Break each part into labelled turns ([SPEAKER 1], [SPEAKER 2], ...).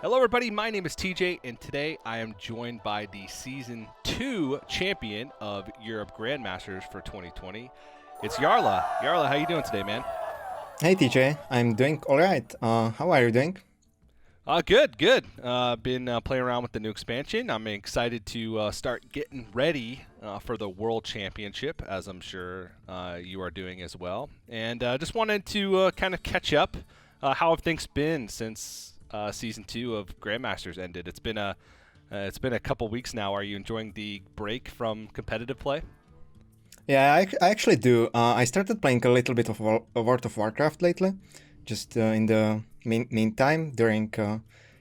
[SPEAKER 1] Hello everybody, my name is TJ, and today I am joined by the Season 2 champion of Europe Grandmasters for 2020. It's Jarla. Jarla, how you doing today, man?
[SPEAKER 2] Hey TJ, I'm doing alright. How are you doing?
[SPEAKER 1] Good. Been playing around with the new expansion. I'm excited to start getting ready for the World Championship, as I'm sure you are doing as well. And just wanted to kind of catch up. How have things been since Season 2 of Grandmasters ended? It's been a couple weeks now. Are you enjoying the break from competitive play?
[SPEAKER 2] Yeah, I actually do. I started playing a little bit of World of Warcraft lately, just in the meantime during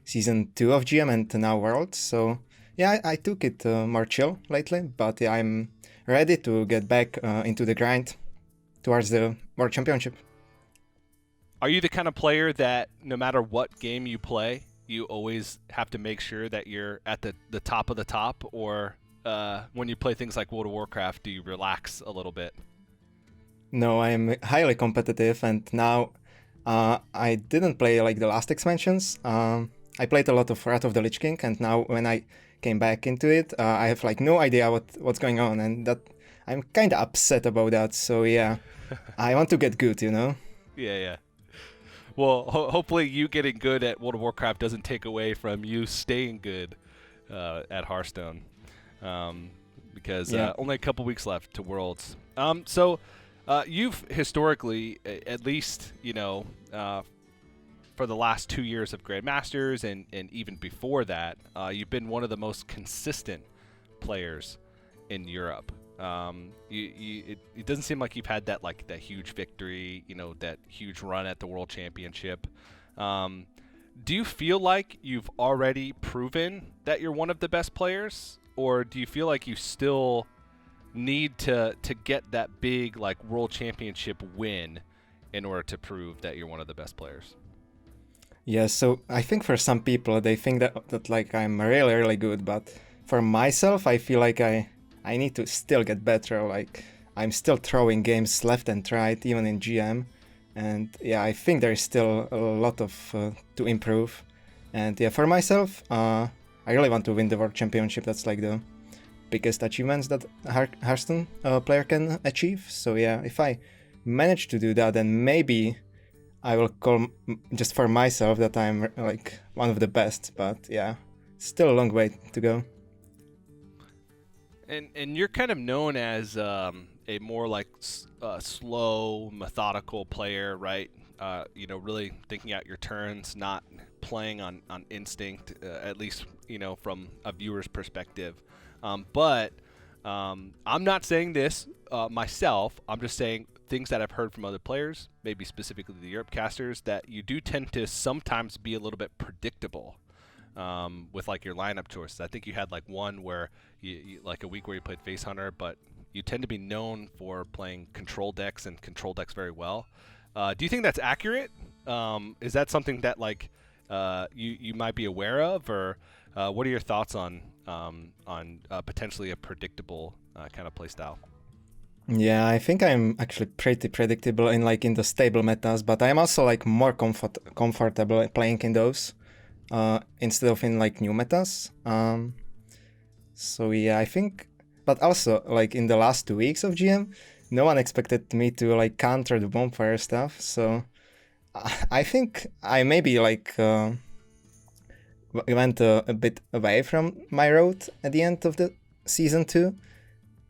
[SPEAKER 2] Season 2 of GM and now Worlds. So yeah, I took it more chill lately, but yeah, I'm ready to get back into the grind towards the World Championship.
[SPEAKER 1] Are you the kind of player that no matter what game you play, you always have to make sure that you're at the top of the top? Or when you play things like World of Warcraft, do you relax a little bit?
[SPEAKER 2] No, I'm highly competitive, and now I didn't play like the last expansions. I played a lot of Wrath of the Lich King, and now when I came back into it, I have like no idea what's going on, and that I'm kind of upset about that. So yeah, I want to get good, you know.
[SPEAKER 1] Yeah. Well, hopefully you getting good at World of Warcraft doesn't take away from you staying good at Hearthstone, because
[SPEAKER 2] Yeah.
[SPEAKER 1] only a couple weeks left to Worlds. So you've historically, at least for the last 2 years of Grandmasters and even before that, you've been one of the most consistent players in Europe. It doesn't seem like you've had that huge victory, that huge run at the World Championship. Do you feel like you've already proven that you're one of the best players, or do you feel like you still need to get that big World Championship win in order to prove that you're one of the best players?
[SPEAKER 2] Yeah. So I think for some people they think that like I'm really good, but for myself I feel like I need to still get better. Like I'm still throwing games left and right, even in GM, and yeah, I think there is still a lot of to improve. And yeah, for myself, I really want to win the World Championship. That's like the biggest achievements that Hearthstone player can achieve. So yeah, if I manage to do that, then maybe I will call just for myself that I'm like one of the best. But yeah, still a long way to go.
[SPEAKER 1] And you're kind of known as a more slow, methodical player, right? Really thinking out your turns, not playing on instinct, at least from a viewer's perspective. But I'm not saying this myself. I'm just saying things that I've heard from other players, maybe specifically the Europe casters, that you do tend to sometimes be a little bit predictable with your lineup choices. I think you had one where you a week where you played Face Hunter, but you tend to be known for playing control decks and control decks very well. Do you think that's accurate? Is that something that you might be aware of, or what are your thoughts on potentially a predictable kind of play style?
[SPEAKER 2] Yeah, I think I'm actually pretty predictable in the stable metas, but I'm also more comfortable playing in those instead of in new metas. So yeah, I think, but also in the last 2 weeks of GM, no one expected me to counter the bonfire stuff. So I think I maybe went a bit away from my road at the end of the season 2.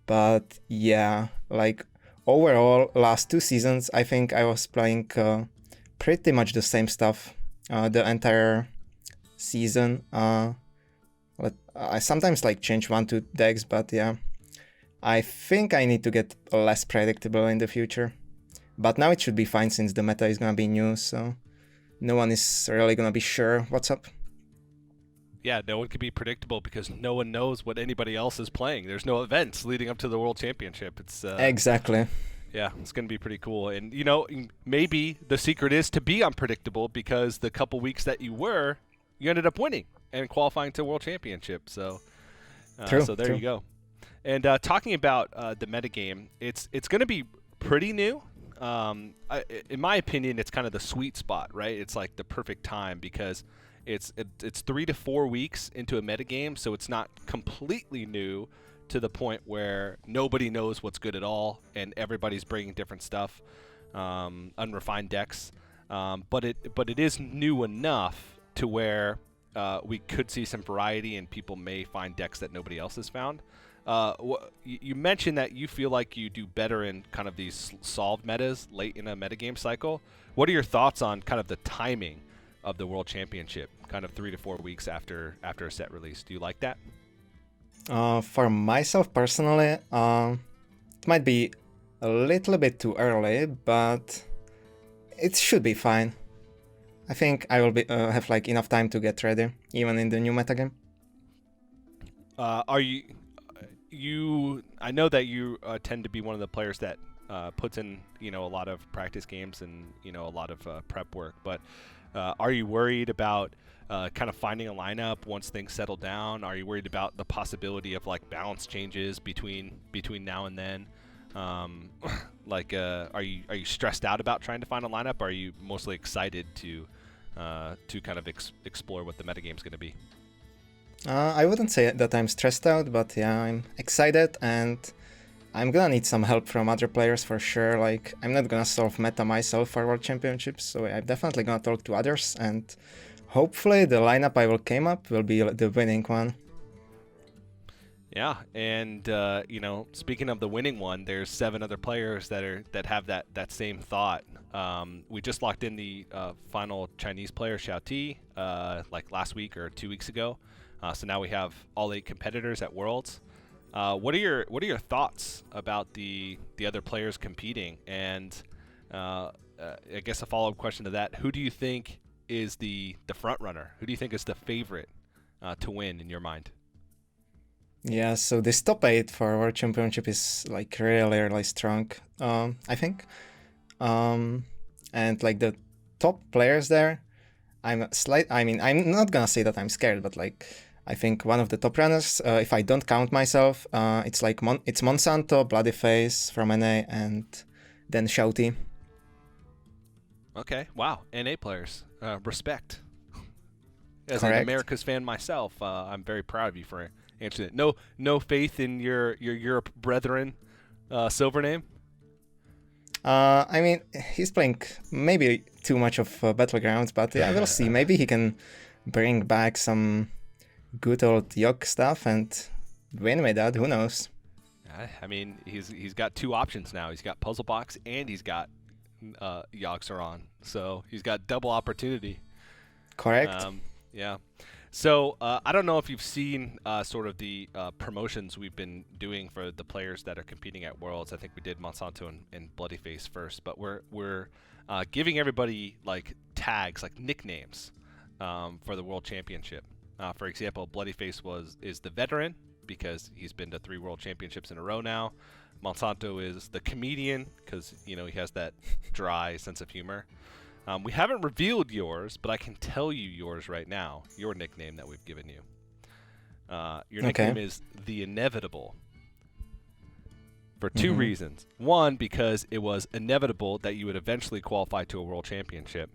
[SPEAKER 2] But yeah, overall, last 2 seasons, I think I was playing pretty much the same stuff the entire season. I sometimes change 1-2 decks, but yeah, I think I need to get less predictable in the future. But now it should be fine since the meta is gonna be new, so no one is really gonna be sure what's up.
[SPEAKER 1] Yeah, no one can be predictable because no one knows what anybody else is playing. There's no events leading up to the World Championship. It's
[SPEAKER 2] Exactly.
[SPEAKER 1] yeah, it's going to be pretty cool. And maybe the secret is to be unpredictable, because the couple weeks that you ended up winning and qualifying to World Championship. So
[SPEAKER 2] True.
[SPEAKER 1] so there
[SPEAKER 2] True.
[SPEAKER 1] you go. And talking about the metagame, it's going to be pretty new. In my opinion, it's kind of the sweet spot, right? It's like the perfect time, because it's 3 to 4 weeks into a metagame, so it's not completely new to the point where nobody knows what's good at all and everybody's bringing different stuff, unrefined decks. But it is new enough to where we could see some variety and people may find decks that nobody else has found. You mentioned that you feel like you do better in kind of these solved metas late in a metagame cycle. What are your thoughts on kind of the timing of the World Championship, kind of 3 to 4 weeks after a set release? Do you like that?
[SPEAKER 2] For myself personally, it might be a little bit too early, but it should be fine. I think I will have like enough time to get ready, even in the new metagame.
[SPEAKER 1] Are you? I know that you tend to be one of the players that puts in a lot of practice games and a lot of prep work. But are you worried about kind of finding a lineup once things settle down? Are you worried about the possibility of like balance changes between now and then? Are you stressed out about trying to find a lineup? Or are you mostly excited to kind of explore what the metagame's going to be?
[SPEAKER 2] I wouldn't say that I'm stressed out, but yeah, I'm excited and I'm gonna need some help from other players for sure. Like, I'm not gonna solve meta myself for World Championships, so I'm definitely gonna talk to others and hopefully the lineup I will came up will be the winning one.
[SPEAKER 1] Yeah, and speaking of the winning one, there's 7 other players that have that same thought. We just locked in the final Chinese player, Xiao Ti, like last week or 2 weeks ago. So now we have all 8 competitors at Worlds. What are your thoughts about the other players competing? And I guess a follow-up question to that: who do you think is the front runner? Who do you think is the favorite to win in your mind?
[SPEAKER 2] Yeah, so this top 8 for World Championship is like really strong, I think. And like the top players there, I'm not gonna say that I'm scared, but like I think one of the top runners, if I don't count myself, it's like it's Monsanto, Bloodyface from NA, and then Xiao Ti.
[SPEAKER 1] Okay, wow, NA players, respect. As
[SPEAKER 2] Correct.
[SPEAKER 1] an America's fan myself, I'm very proud of you for answering it. No faith in your Europe brethren, silver name?
[SPEAKER 2] I mean, he's playing maybe too much of Battlegrounds, but yeah, we'll see. Maybe he can bring back some good old Yogg stuff and win with that. Who knows?
[SPEAKER 1] I mean, he's got 2 options now. He's got Puzzle Box and he's got Yogg-Saron, so he's got double opportunity.
[SPEAKER 2] Correct.
[SPEAKER 1] Yeah. So I don't know if you've seen sort of the promotions we've been doing for the players that are competing at Worlds. I think we did Monsanto and Bloodyface first, but we're giving everybody like tags, like nicknames for the World Championship. For example, Bloodyface is the veteran because he's been to 3 World Championships in a row now. Monsanto is the comedian because he has that dry sense of humor. We haven't revealed yours, but I can tell you yours right now, your nickname that we've given you. Your nickname is The Inevitable for 2 reasons. One, because it was inevitable that you would eventually qualify to a World Championship.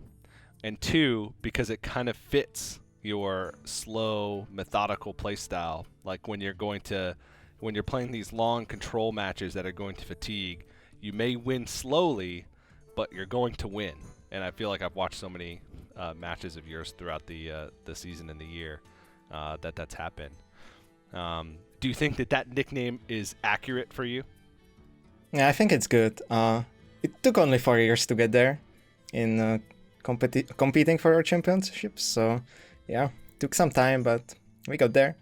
[SPEAKER 1] And 2, because it kind of fits your slow, methodical playstyle. Like when you're playing these long control matches that are going to fatigue, you may win slowly, but you're going to win. And I feel like I've watched so many matches of yours throughout the season and the year that's happened. Do you think that nickname is accurate for you?
[SPEAKER 2] Yeah, I think it's good. It took only 4 years to get there in competing for our championships. So yeah, took some time, but we got there.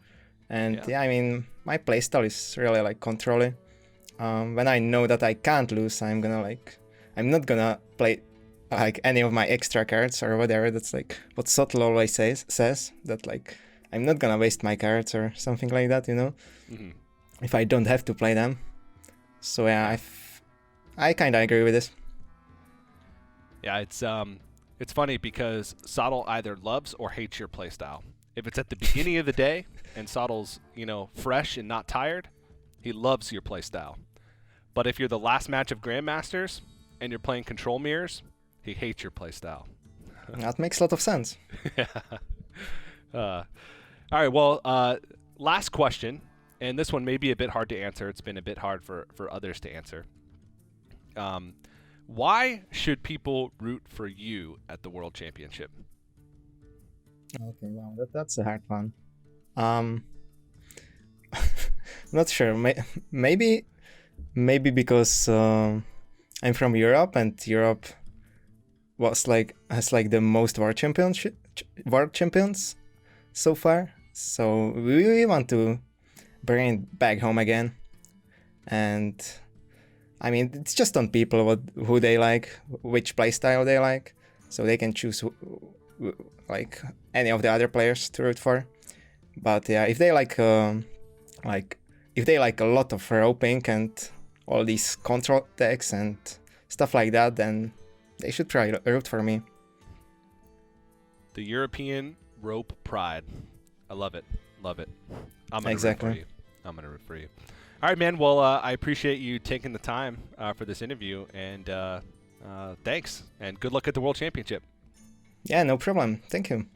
[SPEAKER 2] And yeah, I mean, my playstyle is really like controlling. When I know that I can't lose, I'm not gonna play like any of my extra cards or whatever. That's like what Sotl always says that like I'm not gonna waste my cards or something like that, if I don't have to play them. So yeah, I kind of agree with this.
[SPEAKER 1] Yeah, it's funny because Sotl either loves or hates your playstyle. If it's at the beginning of the day and Sotl's fresh and not tired, he loves your playstyle. But if you're the last match of Grandmasters and you're playing control mirrors, he hates your playstyle.
[SPEAKER 2] That makes a lot of sense.
[SPEAKER 1] Yeah. All right. Well, last question, and this one may be a bit hard to answer. It's been a bit hard for others to answer. Why should people root for you at the World Championship?
[SPEAKER 2] Okay, wow, that's a hard one. Um, not sure. Maybe because I'm from Europe, and Europe has like the most world champions so far. So we want to bring it back home again, and I mean it's just on people who they like, which playstyle they like, so they can choose like any of the other players to root for. But yeah, if they like if they like a lot of roping and all these control decks and stuff like that, then they should try root for me.
[SPEAKER 1] The European rope pride. I love it. Love it. I'm gonna
[SPEAKER 2] Exactly.
[SPEAKER 1] root for you. I'm gonna root for you. All right, man. Well, I appreciate you taking the time for this interview, and thanks. And good luck at the World Championship.
[SPEAKER 2] Yeah, no problem. Thank you.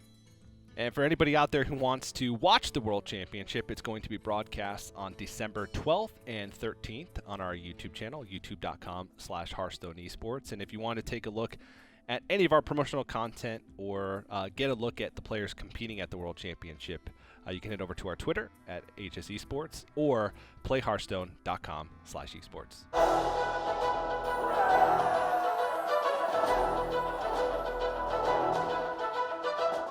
[SPEAKER 1] And for anybody out there who wants to watch the World Championship, it's going to be broadcast on December 12th and 13th on our YouTube channel, youtube.com/Hearthstone Esports. And if you want to take a look at any of our promotional content or get a look at the players competing at the World Championship, you can head over to our Twitter at HS Esports or playhearthstone.com/esports.